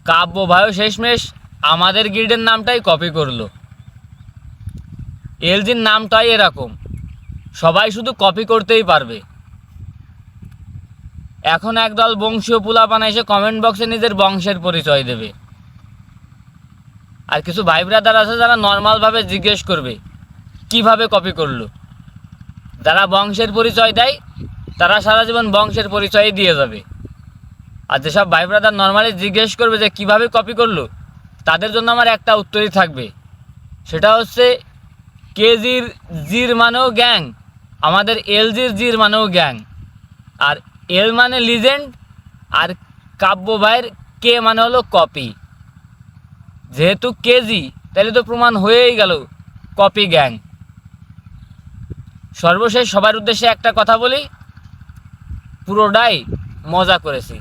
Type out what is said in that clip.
কাব্য ভাইও শেষমেশ আমাদের গিল্ডের নামটাই কপি করলো। এলজির নামটাই এরকম, সবাই শুধু কপি করতেই পারবে। এখন একদল বংশীয় পোলাপানা এসে কমেন্ট বক্সে নিজের বংশের পরিচয় দেবে, আর কিছু ভাই ব্রাদার আছে যারা নর্মালভাবে জিজ্ঞেস করবে কিভাবে কপি করলো। যারা বংশের পরিচয় দেয় তারা সারা জীবন বংশের পরিচয় দিয়ে যাবে, আর যেসব ভাই ব্রাদার নর্মালি জিজ্ঞেস করবে যে কিভাবে কপি করলো, তাদের জন্য আমার একটা উত্তরই থাকবে, সেটা হচ্ছে কেজির জির মানেও গ্যাং, আমাদের এলজির জির মানেও গ্যাং। আর এল মানে লিজেন্ড, আর কাব্য ভাইয়ের কে মানে হলো কপি। যেহেতু কেজি, তাহলে তো প্রমাণ হয়েই গেল কপি গ্যাং। সর্বশেষ সবার উদ্দেশ্যে একটা কথা বলি, পুরোটাই মজা করেছি।